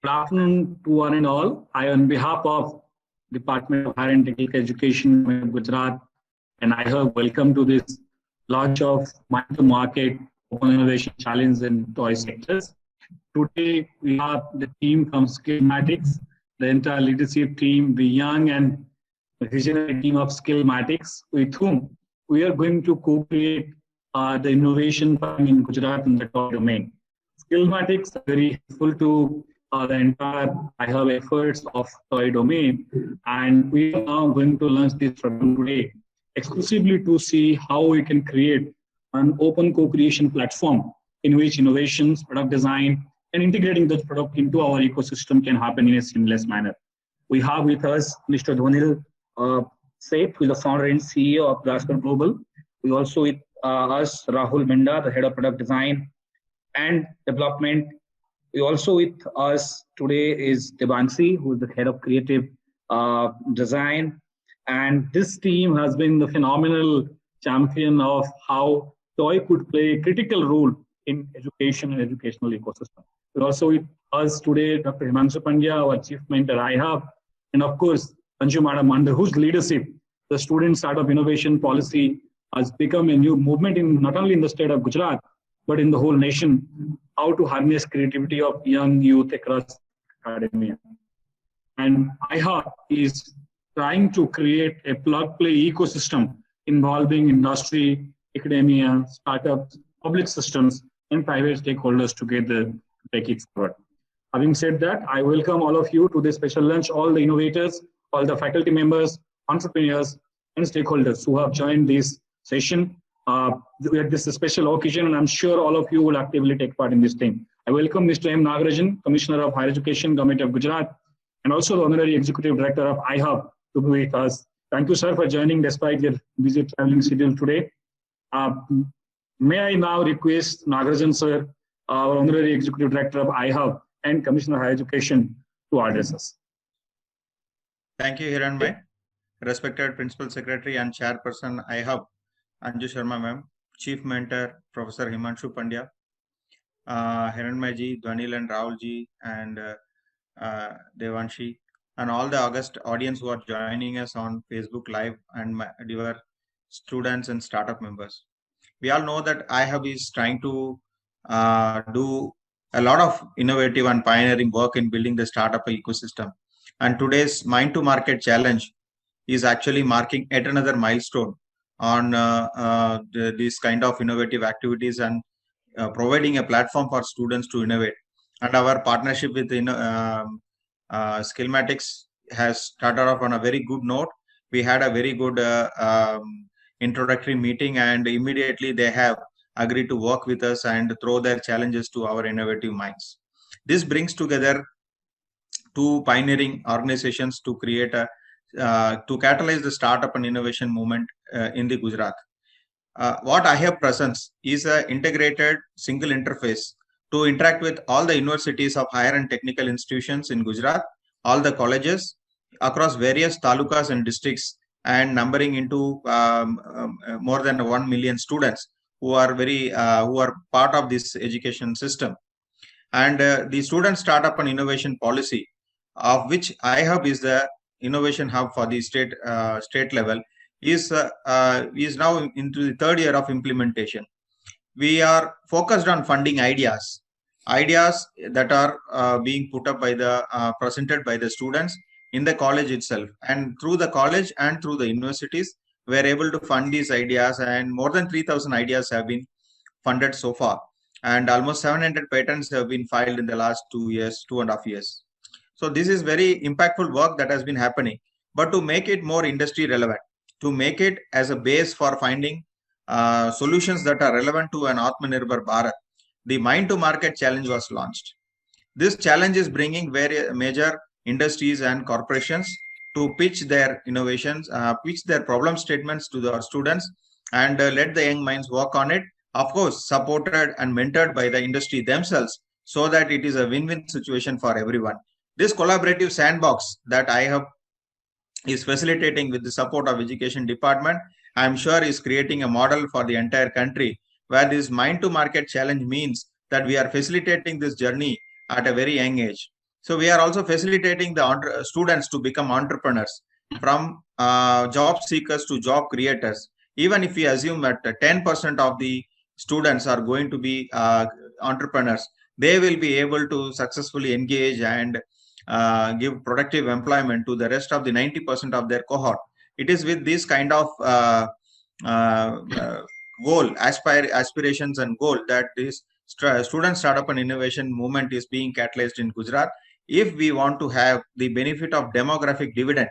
Good afternoon to one and all. I, on behalf of Department of Higher and Technical Education in Gujarat, and I have welcome to this launch of Mind to Market Open Innovation Challenge in toy sectors. Today, we have the team from Skillmatics, the entire leadership team, the young and visionary team of Skillmatics, with whom we are going to co-create the innovation in Gujarat in the toy domain. Skillmatics are very helpful to the entire I-Hub efforts of toy domain, and we are now going to launch this program today exclusively to see how we can create an open co-creation platform in which innovations, product design, and integrating those products into our ecosystem can happen in a seamless manner. We have with us Mr. Dhwanil Seth, who is the founder and CEO of Graspr Global. We also with us Rahul Minda, the head of product design and development. We also with us today is Devanshi, who is the head of creative design. And this team has been the phenomenal champion of how toy could play a critical role in education and educational ecosystem. We also with us today, Dr. Himanshu Pandya, our chief mentor I-Hub, and of course, Anju Madam, under whose leadership the student startup innovation policy has become a new movement in not only in the state of Gujarat, but in the whole nation, how to harness creativity of young youth across academia. And I-Hub is trying to create a plug-play ecosystem involving industry, academia, startups, public systems, and private stakeholders together to take it forward. Having said that, I welcome all of you to this special lunch, all the innovators, all the faculty members, entrepreneurs, and stakeholders who have joined this session. This is a special occasion, and I'm sure all of you will actively take part in this thing. I welcome Mr. M. Nagarajan, Commissioner of Higher Education, Government of Gujarat, and also the Honorary Executive Director of I-Hub to be with us. Thank you, sir, for joining despite your busy traveling schedule today. May I now request Nagarajan, sir, our Honorary Executive Director of I-Hub and Commissioner of Higher Education, to address us. Thank you, Hiranbhai. Respected Principal Secretary and Chairperson I-Hub, Anju Sharma ma'am, Chief Mentor, Professor Himanshu Pandya, Hiranbhai ji, Dhwanil and Rahul ji, and Devanshi, and all the august audience who are joining us on Facebook Live, and my dear students and startup members. We all know that I-Hub is trying to do a lot of innovative and pioneering work in building the startup ecosystem. And today's Mind to Market Challenge is actually marking yet another milestone on this kind of innovative activities and providing a platform for students to innovate. And our partnership with Skillmatics has started off on a very good note. We had a very good introductory meeting, and immediately they have agreed to work with us and throw their challenges to our innovative minds. This brings together two pioneering organizations to create a to catalyze the startup and innovation movement in the Gujarat. What I-Hub presents is an integrated single interface to interact with all the universities of higher and technical institutions in Gujarat, all the colleges across various talukas and districts, and numbering into more than 1 million students who are part of this education system. And the student startup and innovation policy, of which I-Hub is the innovation hub for the state level, is now into the third year of implementation. We are focused on funding ideas that are being put up by the presented by the students in the college itself, and through the college and through the universities we are able to fund these ideas, and more than 3,000 ideas have been funded so far, and almost 700 patents have been filed in the last 2.5 years. So this is very impactful work that has been happening. But to make it more industry relevant, to make it as a base for finding solutions that are relevant to an Atmanirbhar Bharat, the Mind to Market Challenge was launched. This challenge is bringing very major industries and corporations to pitch their innovations, pitch their problem statements to the students, and let the young minds work on it, of course supported and mentored by the industry themselves, so that it is a win-win situation for everyone. This collaborative sandbox that I-Hub is facilitating with the support of Education Department, I am sure is creating a model for the entire country, where this Mind to Market Challenge means that we are facilitating this journey at a very young age. So we are also facilitating the students to become entrepreneurs, from job seekers to job creators. Even if we assume that 10% of the students are going to be entrepreneurs, they will be able to successfully engage and give productive employment to the rest of the 90% of their cohort. It is with this kind of uh, uh, aspirations and goal that this student startup and innovation movement is being catalyzed in Gujarat. If we want to have the benefit of demographic dividend,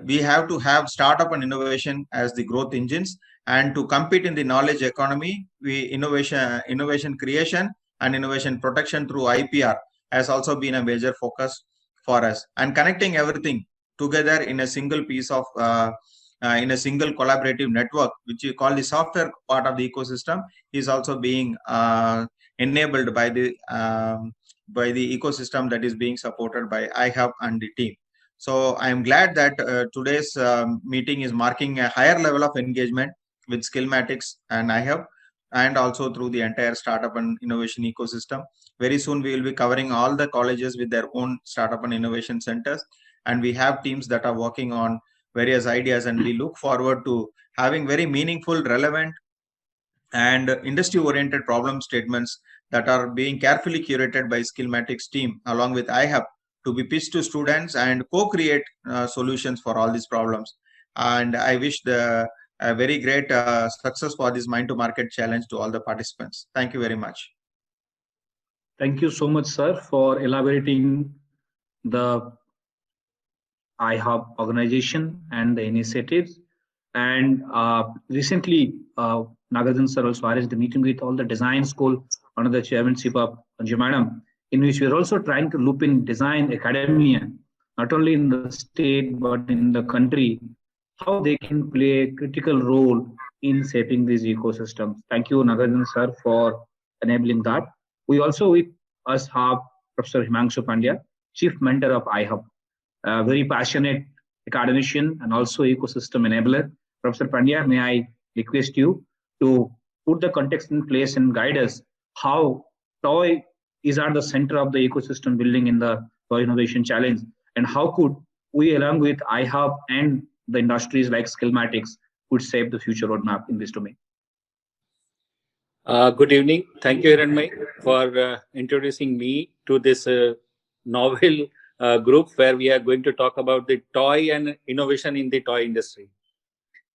we have to have startup and innovation as the growth engines, and to compete in the knowledge economy, innovation creation and innovation protection through IPR has also been a major focus for us, and connecting everything together in a single piece of in a single collaborative network, which you call the software part of the ecosystem, is also being enabled by the ecosystem that is being supported by iHub and the team. So I am glad that today's meeting is marking a higher level of engagement with Skillmatics and iHub, and also through the entire startup and innovation ecosystem. Very soon we will be covering all the colleges with their own startup and innovation centers, and we have teams that are working on various ideas, and we look forward to having very meaningful, relevant, and industry-oriented problem statements that are being carefully curated by Skillmatics team along with iHub to be pitched to students and co-create solutions for all these problems. And I wish a very great success for this Mind to Market challenge to all the participants. Thank you very much. Thank you so much, sir, for elaborating the iHub organization and the initiatives. And recently, Nagarjun sir also arranged the meeting with all the design school under the chairmanship of Anju Madam, in which we are also trying to loop in design academia, not only in the state but in the country, how they can play a critical role in shaping these ecosystems. Thank you, Nagarjun sir, for enabling that. We also with us have Professor Himanshu Pandya, Chief Mentor of iHub, a very passionate academician and also ecosystem enabler. Professor Pandya, may I request you to put the context in place and guide us how toy is at the center of the ecosystem building in the Toy Innovation Challenge, and how could we, along with iHub and the industries like Skillmatics, could shape the future roadmap in this domain? Good evening. Thank you, Hiranmay, for introducing me to this novel group where we are going to talk about the toy and innovation in the toy industry.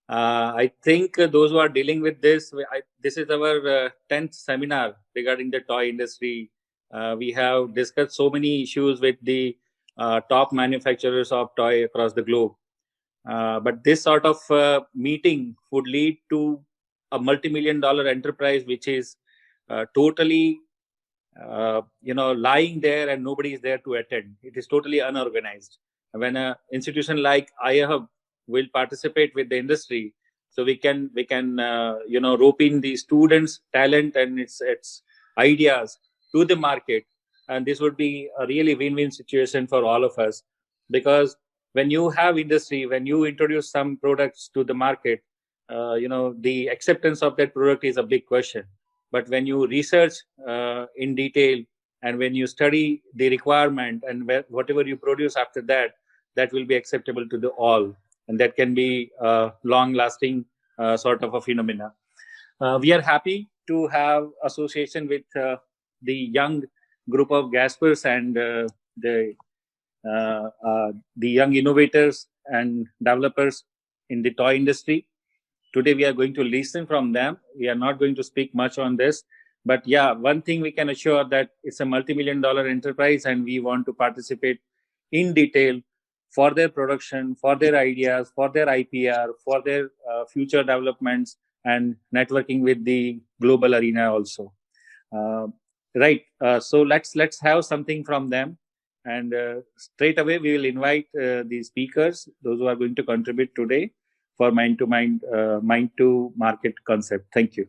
I think those who are dealing with this, this is our 10th seminar regarding the toy industry. We have discussed so many issues with the top manufacturers of toy across the globe. But this sort of meeting would lead to a multi-million-dollar enterprise, which is totally, lying there and nobody is there to attend. It is totally unorganized. When an institution like iHub will participate with the industry, so we can rope in the students' talent and its ideas to the market, and this would be a really win-win situation for all of us, because when you have industry, when you introduce some products to the market, the acceptance of that product is a big question. But when you research in detail, and when you study the requirement, and whatever you produce after that, that will be acceptable to the all, and that can be long-lasting sort of a phenomena. We are happy to have association with the young group of Gaspers and the young innovators and developers in the toy industry. Today, we are going to listen from them. We are not going to speak much on this. But yeah, one thing we can assure that it's a multi-million-dollar enterprise, and we want to participate in detail for their production, for their ideas, for their IPR, for their future developments, and networking with the global arena also. So let's have something from them. And straight away, we will invite the speakers, those who are going to contribute today, for mind to market concept. Thank you.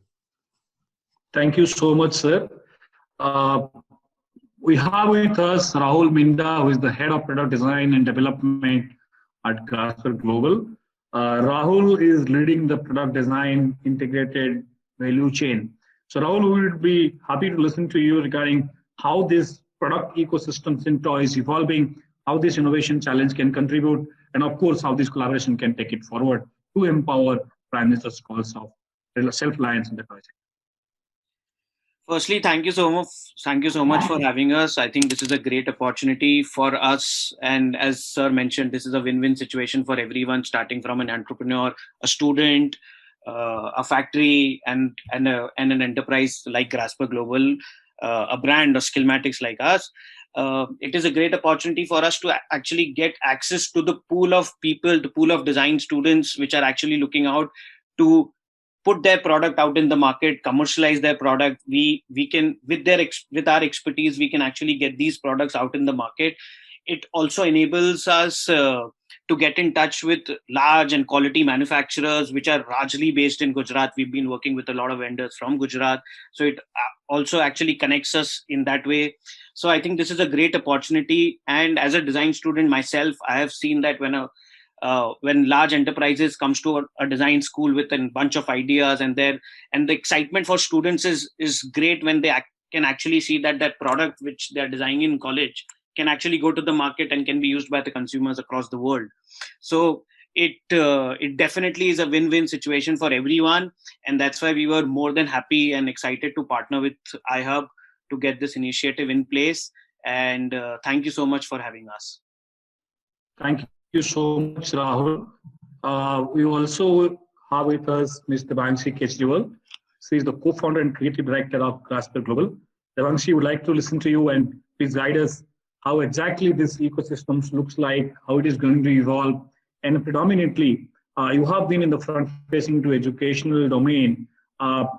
Thank you so much, sir. We have with us Rahul Minda, who is the head of product design and development at Gasper Global. Rahul is leading the product design integrated value chain. So Rahul, we would be happy to listen to you regarding how this product ecosystems in toys evolving, how this innovation challenge can contribute, and of course, how this collaboration can take it forward to empower Prime Minister's calls of self-reliance in the toy sector. Firstly, thank you so much. Thank you so much for having us. I think this is a great opportunity for us. And as Sir mentioned, this is a win-win situation for everyone, starting from an entrepreneur, a student, a factory, and an enterprise like Grasper Global, a brand or Skillmatics like us. It is a great opportunity for us to actually get access to the pool of people, the pool of design students, which are actually looking out to put their product out in the market, commercialize their product. We can, with our expertise, we can actually get these products out in the market. It also enables us to get in touch with large and quality manufacturers, which are largely based in Gujarat. We've been working with a lot of vendors from Gujarat. So it also actually connects us in that way. So I think this is a great opportunity. And as a design student myself, I have seen that when large enterprises comes to a design school with a bunch of ideas, and the excitement for students is great when they can actually see that product which they're designing in college can actually go to the market and can be used by the consumers across the world. So it definitely is a win-win situation for everyone, and that's why we were more than happy and excited to partner with iHub to get this initiative in place. And thank you so much for having us. Thank you so much, Rahul. We also have with us Ms. Devanshi Kejriwal. She is the co-founder and creative director of Grasper Global. Devanshi, would like to listen to you and please guide us how exactly this ecosystem looks like, how it is going to evolve, and predominantly, you have been in the front-facing to educational domain.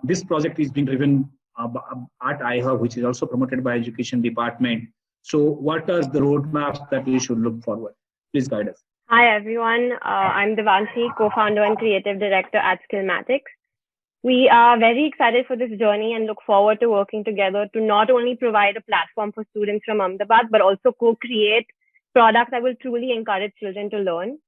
This project is being driven at iHub, which is also promoted by Education Department. So what are the roadmaps that we should look forward? Please guide us. Hi, everyone. I'm Devanshi, co-founder and creative director at Skillmatics. We are very excited for this journey and look forward to working together to not only provide a platform for students from Ahmedabad, but also co-create products that will truly encourage children to learn.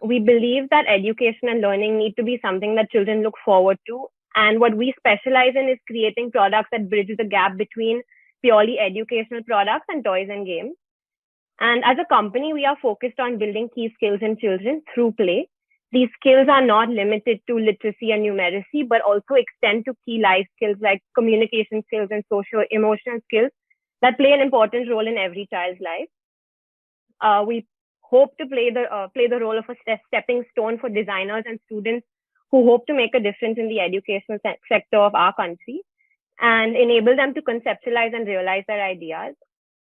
We believe that education and learning need to be something that children look forward to. And what we specialize in is creating products that bridge the gap between purely educational products and toys and games. And as a company, we are focused on building key skills in children through play. These skills are not limited to literacy and numeracy, but also extend to key life skills like communication skills and social emotional skills that play an important role in every child's life. We hope to play the role of a stepping stone for designers and students who hope to make a difference in the educational sector of our country and enable them to conceptualize and realize their ideas.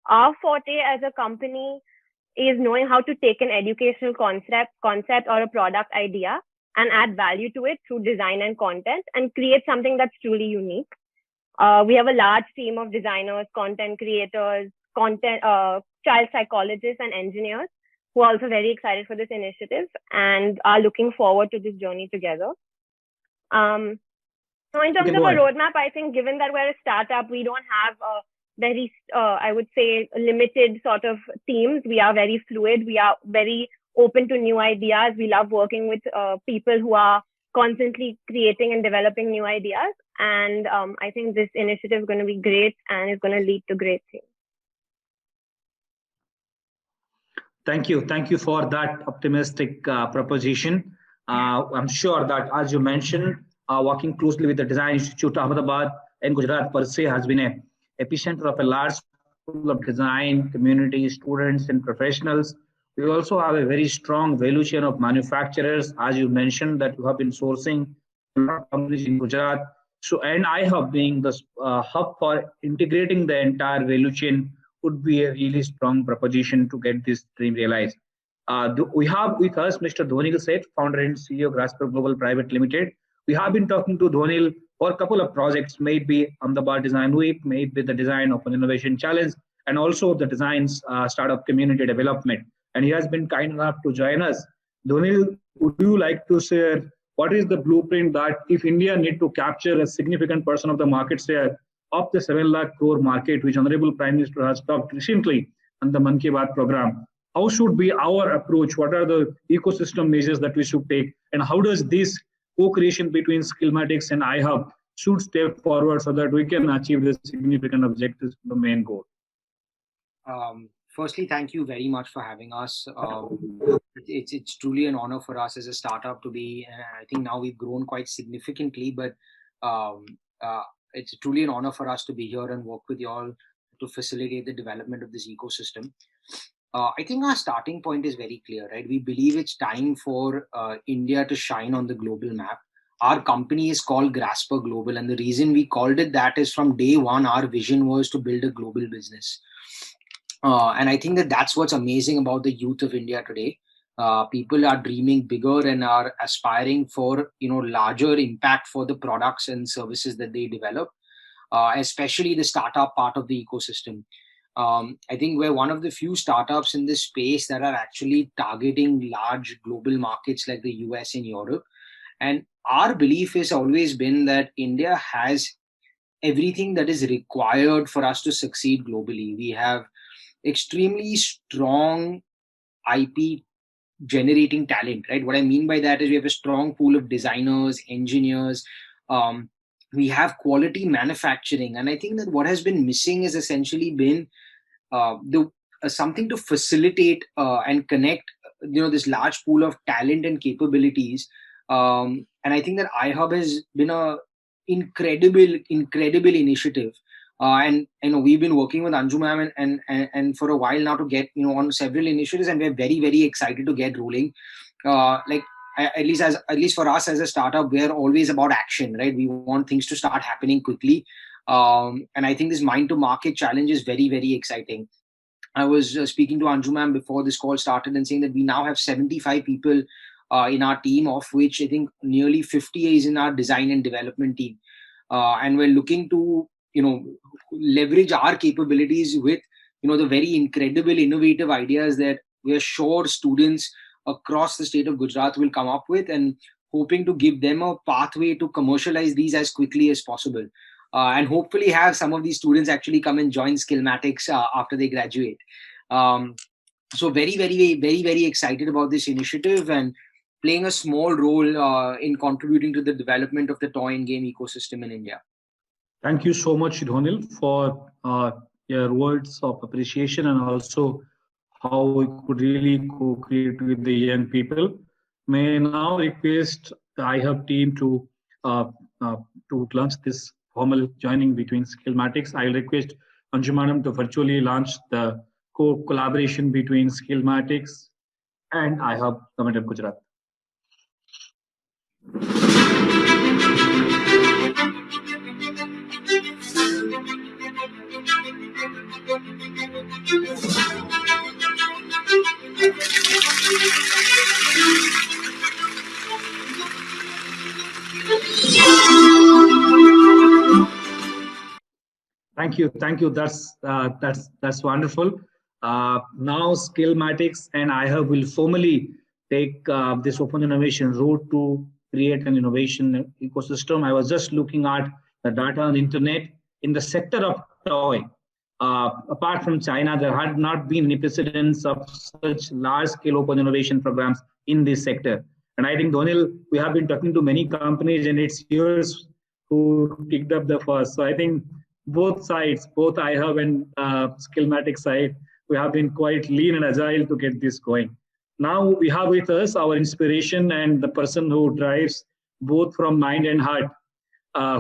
Our forte as a company is knowing how to take an educational concept or a product idea and add value to it through design and content and create something that's truly unique. We have a large team of designers, content creators, child psychologists, and engineers who are also very excited for this initiative and are looking forward to this journey together. So in terms of a roadmap, I think given that we're a startup, we don't have a very, I would say, limited sort of teams. We are very fluid. We are very open to new ideas. We love working with people who are constantly creating and developing new ideas. And I think this initiative is going to be great and is going to lead to great things. Thank you. Thank you for that optimistic proposition. I'm sure that, as you mentioned, working closely with the Design Institute Ahmedabad and Gujarat per se has been an epicenter of a large pool of design community, students and professionals. We also have a very strong value chain of manufacturers, as you mentioned, that you have been sourcing companies in Gujarat. So, and iHub being the hub for integrating the entire value chain would be a really strong proposition to get this dream realized. We have with us Mr. Dhwanil Seth, founder and CEO of Grasper Global Private Limited. We have been talking to Dhwanil for a couple of projects, maybe Ahmedabad Design Week, maybe the Design Open Innovation Challenge, and also the Designs Startup Community Development. And he has been kind enough to join us. Dhwanil, would you like to share what is the blueprint that if India need to capture a significant portion of the market share of the 7 lakh crore market, which Honorable Prime Minister has talked recently on the Mann Ki Baat program, how should be our approach? What are the ecosystem measures that we should take? And how does this co-creation between Skillmatics and iHub should step forward so that we can achieve the significant objectives, the main goal? Firstly, thank you very much for having us. It's truly an honor for us as a startup to be. I think now we've grown quite significantly, but um, it's truly an honor for us to be here and work with you all to facilitate the development of this ecosystem. I think our starting point is very clear, right? We believe it's time for India to shine on the global map. Our company is called Grasper Global, and the reason we called it that is from day one, our vision was to build a global business. And I think that that's what's amazing about the youth of India today. People are dreaming bigger and are aspiring for larger impact for the products and services that they develop, especially the startup part of the ecosystem. I think we're one of the few startups in this space that are actually targeting large global markets like the US and Europe. And our belief has always been that India has everything that is required for us to succeed globally. We have extremely strong IP generating talent, right? What I mean by that is we have a strong pool of designers, engineers. We have quality manufacturing, and I think that what has been missing has essentially been the something to facilitate and connect this large pool of talent and capabilities. And I think that iHub has been a incredible initiative. And we've been working with Anju ma'am and for a while now to get on several initiatives, and we're very excited to get rolling. Like at least for us as a startup, we're always about action, right? We want things to start happening quickly. And I think this mind to market challenge is very exciting. I was speaking to Anju ma'am before this call started and saying that we now have 75 people in our team, of which I think nearly 50 is in our design and development team. And we're looking to leverage our capabilities with the very incredible innovative ideas that we're sure students across the state of Gujarat will come up with, and hoping to give them a pathway to commercialize these as quickly as possible. And hopefully have some of these students actually come and join Skillmatics after they graduate. So very excited about this initiative and playing a small role in contributing to the development of the toy and game ecosystem in India. Thank you so much, Dhonil, for your words of appreciation and also how we could really co-create with the young people. May I now request the iHub team to launch this formal joining between Skillmatics. I'll request Anju Madam to virtually launch the collaboration between Skillmatics and iHub Government of Gujarat. Thank you. That's wonderful. Now Skillmatics and iHub will formally take this open innovation road to create an innovation ecosystem. I was just looking at the data on the internet in the sector of toy. Apart from China, there had not been any precedents of such large-scale open innovation programs in this sector. And I think, Dhonil, we have been talking to many companies, and it's yours who kicked up the first. So I think both sides, both iHub and Skillmatics side, we have been quite lean and agile to get this going. Now we have with us our inspiration and the person who drives both from mind and heart,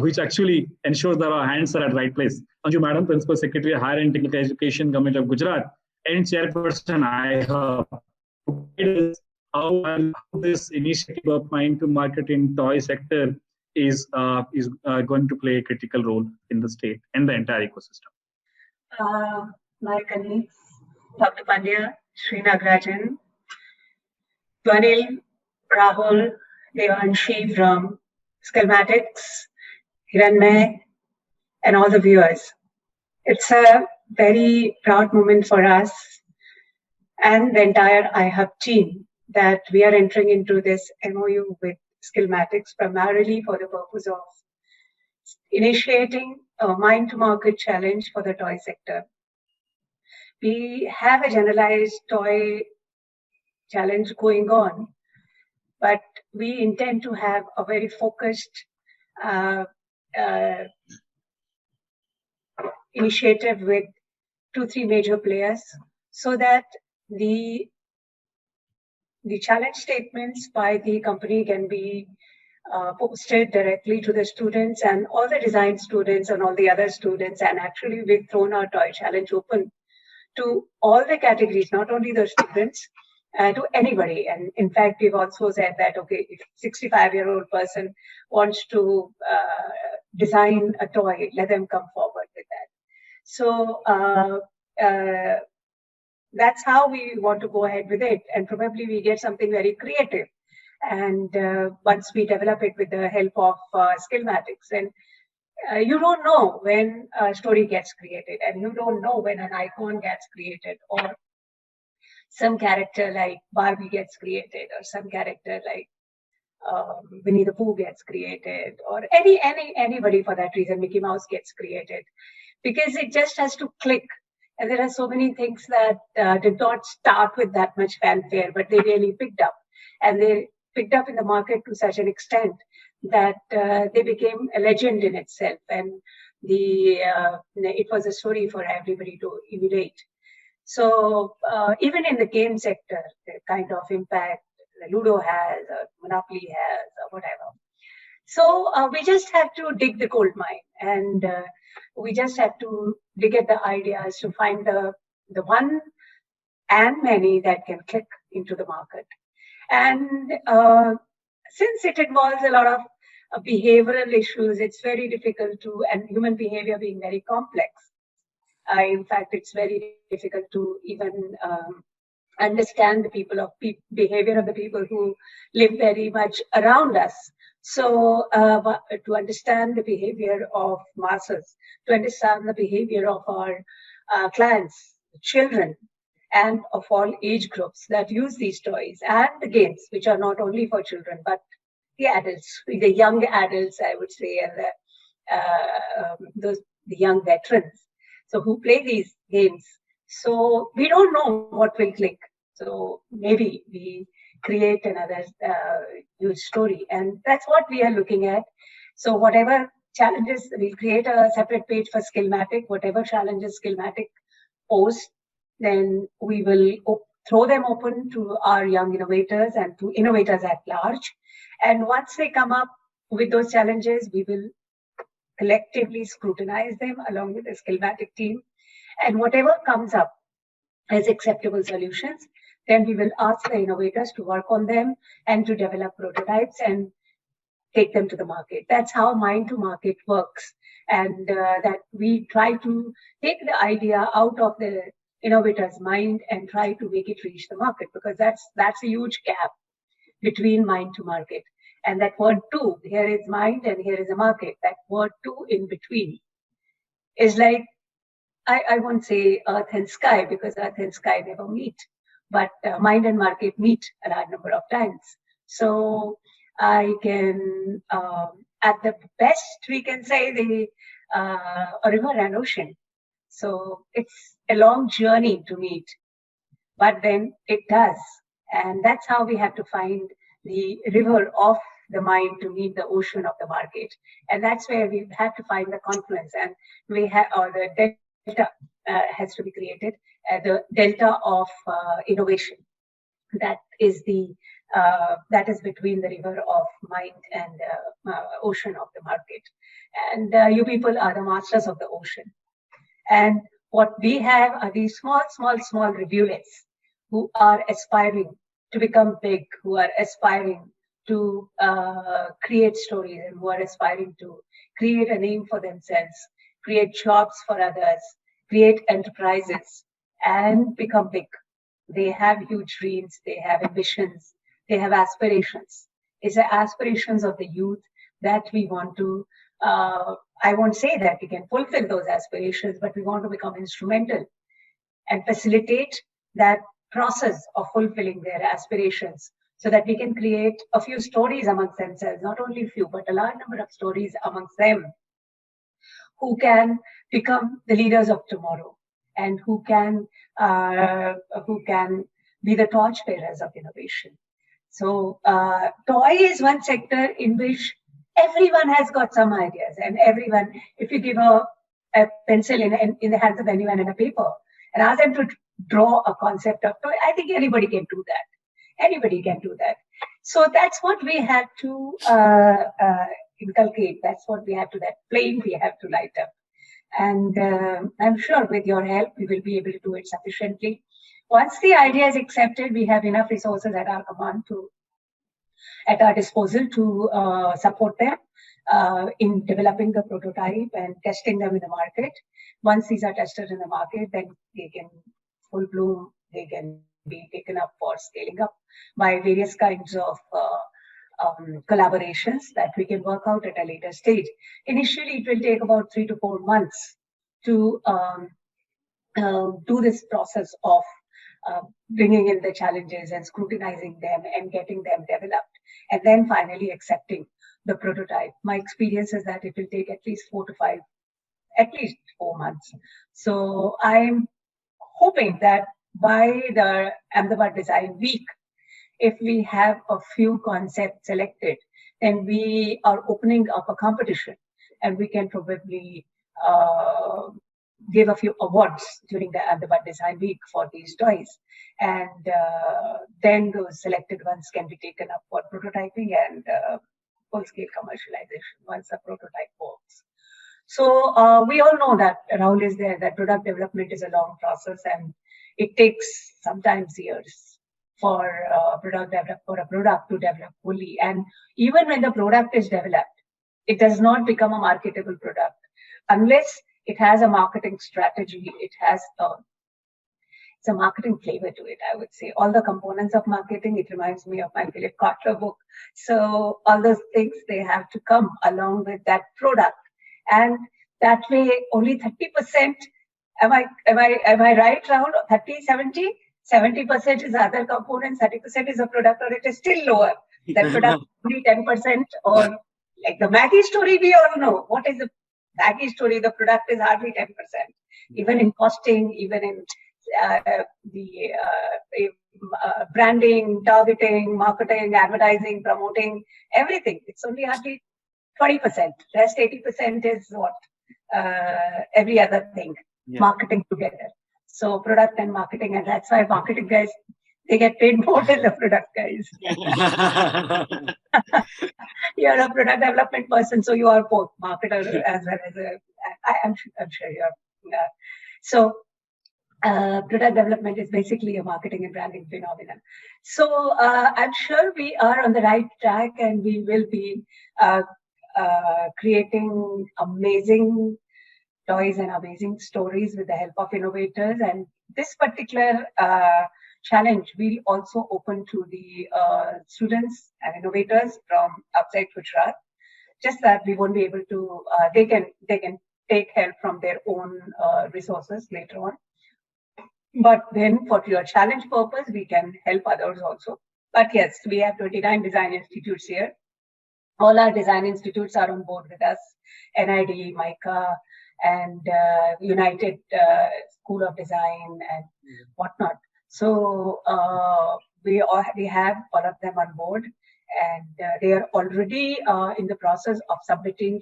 which actually ensures that our hands are at the right place. Anju Madam, Principal Secretary, Higher and Technical Education, Government of Gujarat, and Chairperson iHub. How this initiative of mind to market in toy sector is going to play a critical role in the state and the entire ecosystem. My colleagues, Dr. Pandya, Sri Nagarajan, Dhonil, Rahul, Devanshi from Skillmatics, Hiranmay, and all the viewers. It's a very proud moment for us and the entire iHub team that we are entering into this MOU with Skillmatics primarily for the purpose of initiating a mind-to-market challenge for the toy sector. We have a generalized toy challenge going on, but we intend to have a very focused initiative with 2-3 major players, so that the challenge statements by the company can be posted directly to the students and all the design students and all the other students. And actually, we've thrown our toy challenge open to all the categories, not only the students, to anybody. And in fact, we've also said that, okay, if 65-year-old person wants to design a toy, let them come forward with that. So that's how we want to go ahead with it. And probably we get something very creative. And once we develop it with the help of Skillmatics, and you don't know when a story gets created, and you don't know when an icon gets created, or some character like Barbie gets created, or some character like Winnie the Pooh gets created, or anybody for that reason, Mickey Mouse gets created, because it just has to click. And there are so many things that did not start with that much fanfare, but they really picked up, and they picked up in the market to such an extent that they became a legend in itself, and it was a story for everybody to emulate. So even in the game sector, the kind of impact the Ludo has, or Monopoly has, or whatever. So we just have to dig the gold mine, and we just have to dig at the ideas to find the one and many that can click into the market. And since it involves a lot of behavioral issues, it's very difficult to, and human behavior being very complex. In fact, it's very difficult to even understand the behavior of the people who live very much around us. So to understand the behavior of masses, to understand the behavior of our clients, children, and of all age groups that use these toys and the games, which are not only for children, but the adults, the young adults, I would say, and the young veterans, so who play these games. So we don't know what will click. So maybe we create another huge story, and that's what we are looking at. So whatever challenges, we'll create a separate page for Skillmatic. Whatever challenges Skillmatic posts, then we will throw them open to our young innovators and to innovators at large. And once they come up with those challenges, we will collectively scrutinize them along with the Skillmatic team. And whatever comes up as acceptable solutions, then we will ask the innovators to work on them and to develop prototypes and take them to the market. That's how Mind to Market works. And that we try to take the idea out of the innovator's mind and try to make it reach the market, because that's a huge gap between mind to market. And that word two, here is mind and here is a market. That word two in between is like, I won't say earth and sky, because earth and sky never meet, but mind and market meet a large number of times. So I can, at the best, we can say a river and ocean. So it's a long journey to meet, but then it does. And that's how we have to find the river of the mind to meet the ocean of the market. And that's where we have to find the confluence, and we have, or the delta has to be created, the delta of innovation. That is between the river of mind and ocean of the market. And you people are the masters of the ocean. And what we have are these small rivulets who are aspiring to become big, who are aspiring to create stories, and who are aspiring to create a name for themselves, create jobs for others, create enterprises, and become big. They have huge dreams, they have ambitions, they have aspirations. It's the aspirations of the youth that we want to, I won't say that we can fulfill those aspirations, but we want to become instrumental and facilitate that process of fulfilling their aspirations, so that we can create a few stories amongst themselves, not only a few, but a large number of stories amongst them, who can become the leaders of tomorrow, and who can be the torchbearers of innovation. So toy is one sector in which everyone has got some ideas, and everyone, if you give a a pencil in the hands of anyone and a paper and ask them to draw a concept of toy, I think anybody can do that. Anybody can do that. So that's what we had to inculcate. That's what we had to, that flame we have to light up. And I'm sure with your help, we will be able to do it sufficiently. Once the idea is accepted, we have enough resources at our command at our disposal to support them in developing the prototype and testing them in the market. Once these are tested in the market, then they can full bloom, they can be taken up for scaling up by various kinds of collaborations that we can work out at a later stage. Initially, it will take about 3 to 4 months to do this process of bringing in the challenges and scrutinizing them and getting them developed, and then finally accepting the prototype. My experience is that it will take at least 4 months. So I'm hoping that by the Ahmedabad Design Week, if we have a few concepts selected, then we are opening up a competition and we can probably give a few awards during the Ahmedabad Design Week for these toys. And then those selected ones can be taken up for prototyping and full-scale commercialization once the prototype works. So we all know that Rahul is there, that product development is a long process and it takes sometimes years for a product to develop fully. And even when the product is developed, it does not become a marketable product unless it has a marketing strategy. It has it's a marketing flavor to it, I would say. All the components of marketing, it reminds me of my Philip Kotler book. So all those things, they have to come along with that product. And that way, only 30%, am I right, Rahul? 30, 70? 70% is other components, 30% is a product, or it is still lower. That product only 10%, or like the Maggie story, we all know. What is the Maggie story? The product is hardly 10%. Even in costing, even in the branding, targeting, marketing, advertising, promoting, everything. It's only hardly 20%. Rest 80% is what? Every other thing, marketing together. So product and marketing, and that's why marketing guys, they get paid more than the product guys. You're a product development person, so you are both marketer as well as I'm sure you're. So product development is basically a marketing and branding phenomenon. So I'm sure we are on the right track, and we will be creating amazing toys and amazing stories with the help of innovators. And this particular challenge will also open to the students and innovators from outside Gujarat. Just that we won't be able to, they can take help from their own resources later on. But then for your challenge purpose, we can help others also. But yes, we have 29 design institutes here. All our design institutes are on board with us, NID, MICA, and United School of Design and whatnot. So we have all of them on board, and they are already in the process of submitting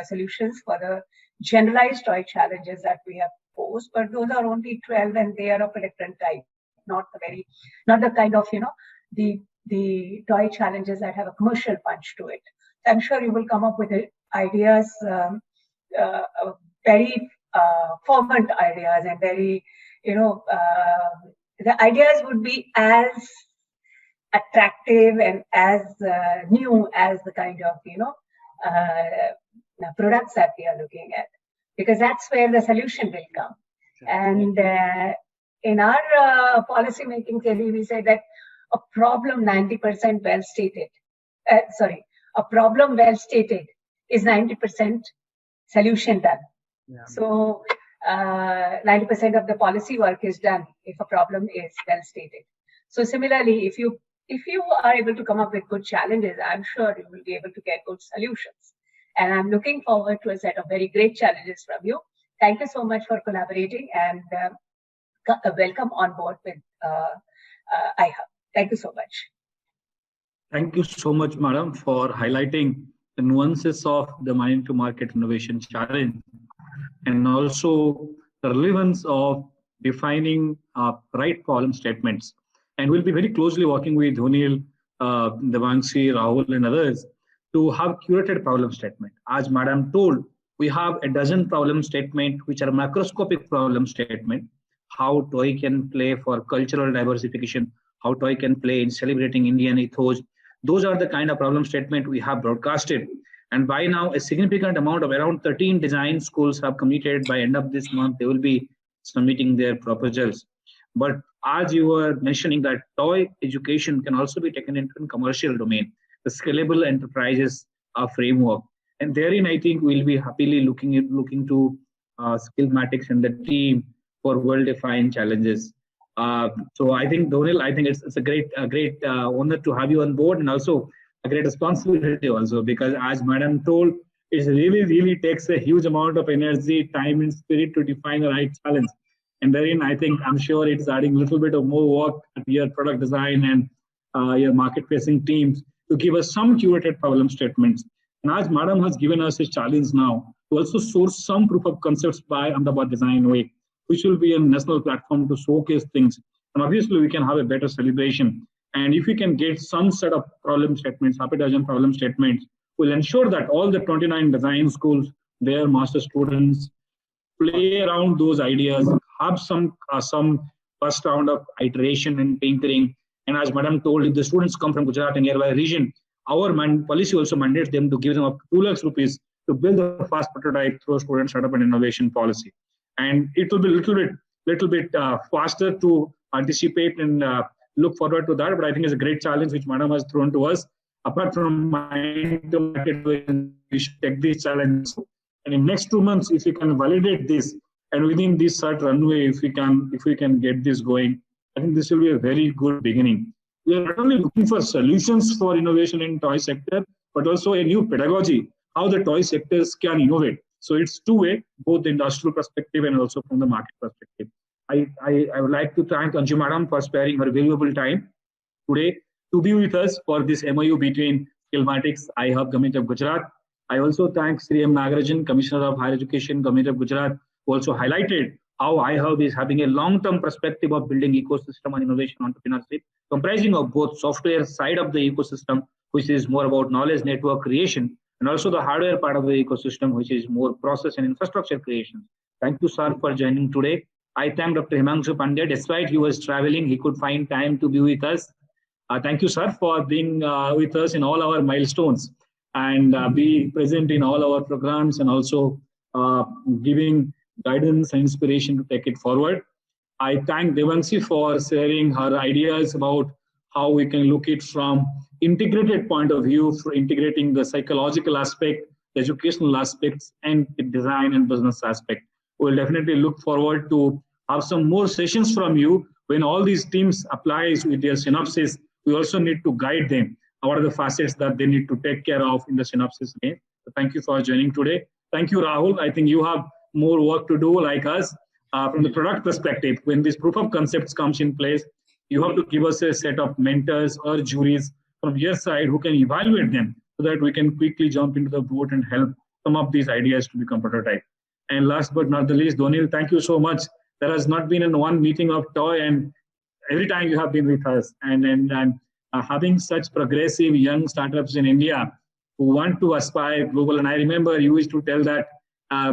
solutions for the generalized toy challenges that we have posed. But those are only 12, and they are of a different type, not the kind of the toy challenges that have a commercial punch to it. I'm sure you will come up with ideas, very fervent ideas, and very, the ideas would be as attractive and as new as the kind of, products that we are looking at, because that's where the solution will come. And in our policy making theory, we say that a problem 90% well stated, a problem well stated is 90% solution done. Yeah. So 90% of the policy work is done if a problem is well stated. So similarly, if you are able to come up with good challenges, I'm sure you will be able to get good solutions. And I'm looking forward to a set of very great challenges from you. Thank you so much for collaborating, and welcome on board with iHub. Thank you so much. Thank you so much, madam, for highlighting the nuances of the Mind to Market Innovation Challenge. and also the relevance of defining right problem statements. And we'll be very closely working with Dhunil, Devanshi, Rahul, and others to have curated problem statement. As Madam told, we have a dozen problem statements which are macroscopic problem statement. How toy can play for cultural diversification, how toy can play in celebrating Indian ethos. Those are the kind of problem statement we have broadcasted. And by now, a significant amount of around 13 design schools have committed. By end of this month, they will be submitting their proposals. But as you were mentioning that toy education can also be taken into the commercial domain, the scalable enterprises framework. And therein, I think we'll be happily looking to Skillmatics and the team for well-defined challenges. So I think, Dhunil, I think it's a great honor to have you on board, and also a great responsibility also, because as Madam told, it really takes a huge amount of energy, time, and spirit to define the right challenge. And therein, I think, I'm sure it's adding a little bit of more work to your product design and your market-facing teams to give us some curated problem statements. And as Madam has given us a challenge now to also source some proof of concepts by Ahmedabad Design Week, which will be a national platform to showcase things. And obviously, we can have a better celebration. And if we can get some set of problem statements, half a dozen problem statements, we'll ensure that all the 29 design schools, their master students, play around those ideas, have some first round of iteration and tinkering. And as Madam told, if the students come from Gujarat and nearby region, our policy also mandates them to give them up 2 lakhs rupees to build a fast prototype through student startup and innovation policy. And it will be a little bit faster to anticipate and look forward to that. But I think it's a great challenge which Madam has thrown to us. Apart from mind to market, we should take this challenge. And in next 2 months, if we can validate this, and within this short runway, if we can get this going, I think this will be a very good beginning. We are not only looking for solutions for innovation in toy sector, but also a new pedagogy, how the toy sectors can innovate. So it's two-way, both the industrial perspective and also from the market perspective. I would like to thank Anju Madam for sparing her valuable time today to be with us for this MOU between Skillmatics, iHub, Government of Gujarat. I also thank Sri M. Nagarajan, Commissioner of Higher Education, Government of Gujarat, who also highlighted how iHub is having a long-term perspective of building ecosystem and innovation entrepreneurship, comprising of both software side of the ecosystem, which is more about knowledge network creation, and also the hardware part of the ecosystem, which is more process and infrastructure creation. Thank you, sir, for joining today. I thank Dr. Himanshu Pandya. Despite he was traveling, he could find time to be with us. Thank you, sir, for being with us in all our milestones and be present in all our programs, and also giving guidance and inspiration to take it forward. I thank Devanshi for sharing her ideas about how we can look it from integrated point of view, for integrating the psychological aspect, the educational aspects, and the design and business aspect. We'll definitely look forward to have some more sessions from you when all these teams applies with their synopsis. We also need to guide them. What are the facets that they need to take care of in the synopsis game? So thank you for joining today. Thank you, Rahul. I think you have more work to do like us. From the product perspective, when this proof of concepts comes in place, you have to give us a set of mentors or juries from your side who can evaluate them so that we can quickly jump into the boat and help some of these ideas to become prototype. And last but not the least, Dhunil, thank you so much. There has not been one meeting of toy, and every time you have been with us, and having such progressive young startups in India who want to aspire global. And I remember you used to tell that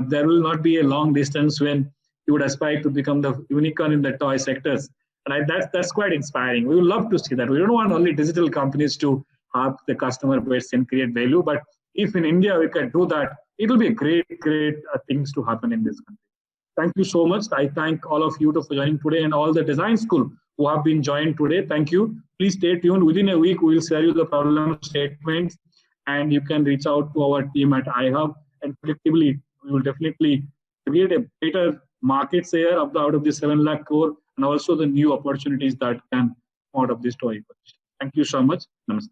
there will not be a long distance when you would aspire to become the unicorn in the toy sectors. And that's quite inspiring. We would love to see that. We don't want only digital companies to have the customer base and create value, but if in India we can do that, it will be a great things to happen in this country. Thank you so much. I thank all of you for joining today, and all the design school who have been joined today. Thank you. Please stay tuned. Within a week, we will share you the problem statements, and you can reach out to our team at iHub, and collectively, we will definitely create a better market share out of the 7 lakh crore, and also the new opportunities that can come out of this toy ecosystem. Thank you so much. Namaste.